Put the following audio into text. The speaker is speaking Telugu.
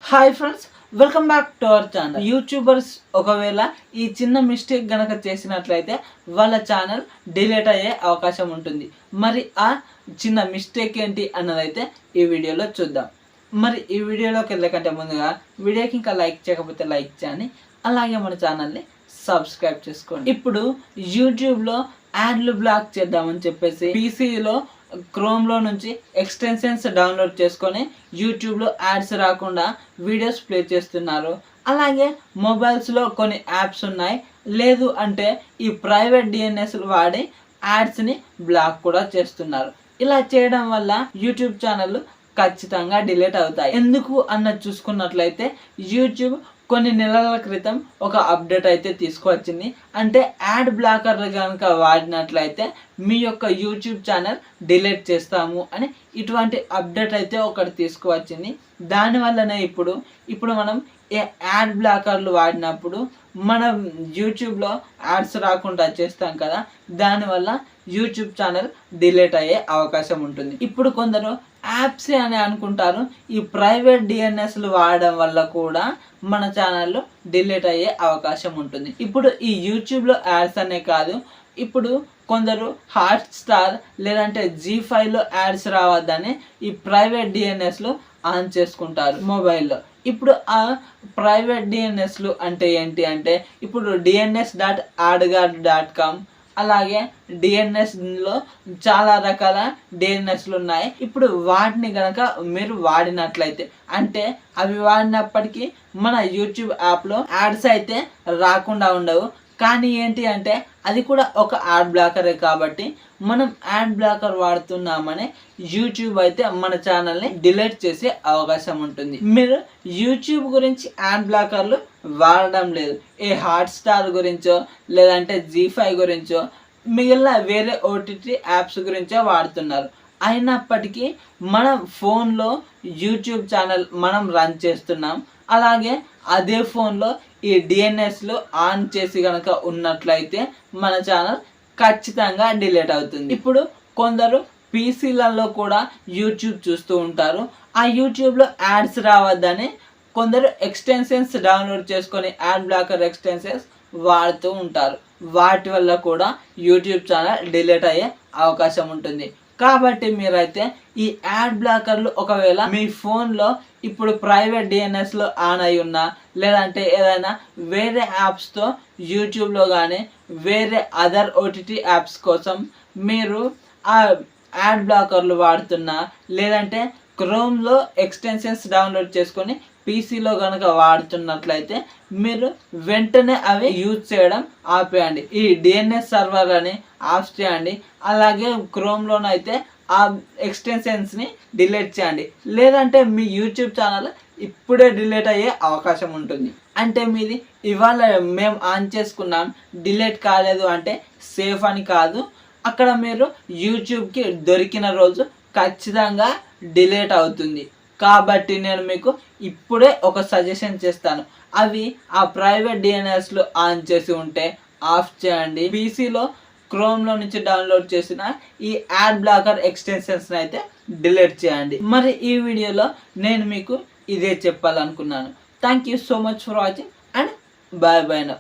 Hi friends, welcome back to our channel. YouTubers ఒకవేళ ఈ చిన్న మిస్టేక్ గనక చేసినట్లయితే వాళ్ళ ఛానల్ డిలీట్ అయ్యే అవకాశం ఉంటుంది. మరి ఆ చిన్న మిస్టేక్ ఏంటి అన్నదైతే ఈ వీడియోలో చూద్దాం. మరి ఈ వీడియోలోకి వెళ్ళకంటే ముందుగా వీడియోకి ఇంకా లైక్ చేయకపోతే లైక్ చేయండి, అలాగే మన ఛానల్ని సబ్స్క్రైబ్ చేసుకోండి. ఇప్పుడు యూట్యూబ్లో యాడ్లు బ్లాక్ చేద్దామని చెప్పేసి పీసీలో క్రోమ్లో నుంచి ఎక్స్టెన్షన్స్ డౌన్లోడ్ చేసుకొని యూట్యూబ్లో యాడ్స్ రాకుండా వీడియోస్ ప్లే చేస్తున్నారు. అలాగే మొబైల్స్లో కొన్ని యాప్స్ ఉన్నాయి, లేదు అంటే ఈ ప్రైవేట్ డిఎన్ఎస్లు వాడి యాడ్స్ని బ్లాక్ కూడా చేస్తున్నారు. ఇలా చేయడం వల్ల యూట్యూబ్ ఛానళ్ళు ఖచ్చితంగా డిలీట్ అవుతాయి. ఎందుకు అన్నది చూసుకున్నట్లయితే యూట్యూబ్ కొన్ని నెలల క్రితం ఒక అప్డేట్ అయితే తీసుకువచ్చింది. అంటే యాడ్ బ్లాకర్లు కనుక వాడినట్లయితే మీ యొక్క యూట్యూబ్ ఛానల్ డిలీట్ చేస్తాము అని ఇటువంటి అప్డేట్ అయితే ఒకటి తీసుకువచ్చింది. దానివల్లనే ఇప్పుడు మనం యాడ్ బ్లాకర్లు వాడినప్పుడు మనం యూట్యూబ్లో యాడ్స్ రాకుండా చేస్తాం కదా, దానివల్ల యూట్యూబ్ ఛానల్ డిలీట్ అయ్యే అవకాశం ఉంటుంది. ఇప్పుడు కొందరు యాప్స్ అని అనుకుంటారు, ఈ ప్రైవేట్ డిఎన్ఎస్లు వాడడం వల్ల కూడా మన ఛానల్లో డిలీట్ అయ్యే అవకాశం ఉంటుంది. ఇప్పుడు ఈ యూట్యూబ్లో యాడ్స్ అనే కాదు, ఇప్పుడు కొందరు హాట్స్టార్ లేదంటే జీ5లో యాడ్స్ రావద్దని ఈ ప్రైవేట్ డిఎన్ఎస్లు ఆన్ చేసుకుంటారు మొబైల్లో. ఇప్పుడు ఆ ప్రైవేట్ డిఎన్ఎస్లు అంటే ఏంటి అంటే, ఇప్పుడు DNS.adguard.com అలాగే డిఎన్ఎస్లో చాలా రకాల డిఎన్ఎస్లు ఉన్నాయి. ఇప్పుడు వాటిని కనుక మీరు వాడినట్లయితే, అంటే అవి వాడినప్పటికీ మన యూట్యూబ్ యాప్లో యాడ్స్ అయితే రాకుండా ఉండవు. కానీ ఏంటి అంటే అది కూడా ఒక యాడ్ బ్లాకరే కాబట్టి మనం యాడ్ బ్లాకర్ వాడుతున్నామని యూట్యూబ్ అయితే మన ఛానల్ని డిలీట్ చేసే అవకాశం ఉంటుంది. మీరు యూట్యూబ్ గురించి యాడ్ బ్లాకర్లు వాడడం లేదు, ఏ హాట్స్టార్ గురించో లేదంటే జీ5 గురించో మిగిలిన వేరే ఓటీటీ యాప్స్ గురించో వాడుతున్నారు. అయినప్పటికీ మన ఫోన్లో యూట్యూబ్ ఛానల్ మనం రన్ చేస్తున్నాం, అలాగే అదే ఫోన్లో ఈ డిఎన్ఎస్లు ఆన్ చేసి కనుక ఉన్నట్లయితే మన ఛానల్ ఖచ్చితంగా డిలీట్ అవుతుంది. ఇప్పుడు కొందరు పీసీలలో కూడా యూట్యూబ్ చూస్తూ ఉంటారు, ఆ యూట్యూబ్లో యాడ్స్ రావద్దని కొందరు ఎక్స్టెన్షన్స్ డౌన్లోడ్ చేసుకొని యాడ్ బ్లాకర్ ఎక్స్టెన్షన్స్ వాడుతూ ఉంటారు. వాటి వల్ల కూడా యూట్యూబ్ ఛానల్ డిలీట్ అయ్యే అవకాశం ఉంటుంది. కాబట్టి మీరైతే ఈ యాడ్ బ్లాకర్లు ఒకవేళ మీ ఫోన్లో ఇప్పుడు ప్రైవేట్ డిఎన్ఎస్లో ఆన్ అయి ఉన్నా, లేదంటే ఏదైనా వేరే యాప్స్తో యూట్యూబ్లో కానీ వేరే అదర్ ఓటీటీ యాప్స్ కోసం మీరు ఆ యాడ్ బ్లాకర్లు వాడుతున్నా, లేదంటే క్రోమ్లో ఎక్స్టెన్షన్స్ డౌన్లోడ్ చేసుకొని పీసీలో కనుక వాడుతున్నట్లయితే మీరు వెంటనే అవి యూజ్ చేయడం ఆపేయండి. ఈ డిఎన్ఎస్ సర్వర్లని ఆఫ్ చేయండి, అలాగే క్రోమ్లోనైతే ఆ ఎక్స్టెన్షన్స్ని డిలీట్ చేయండి. లేదంటే మీ యూట్యూబ్ ఛానల్ ఇప్పుడే డిలీట్ అయ్యే అవకాశం ఉంటుంది. అంటే మీది ఇవాళ మేము ఆన్ చేసుకున్నాం డిలీట్ కాలేదు అంటే సేఫ్ అని కాదు, అక్కడ మీరు యూట్యూబ్కి దొరికిన రోజు ఖచ్చితంగా డిలీట్ అవుతుంది. కాబట్టి నేను మీకు ఇప్పుడే ఒక సజెషన్ చేస్తాను, అవి ఆ ప్రైవేట్ డిఎన్ఎస్లు ఆన్ చేసి ఉంటే ఆఫ్ చేయండి. పీసీలో క్రోమ్లో నుంచి డౌన్లోడ్ చేసిన ఈ యాడ్ బ్లాకర్ ఎక్స్టెన్షన్స్ని అయితే డిలీట్ చేయండి. మరి ఈ వీడియోలో నేను మీకు ఇదే చెప్పాలనుకున్నాను. Thank you so much for watching and bye bye now.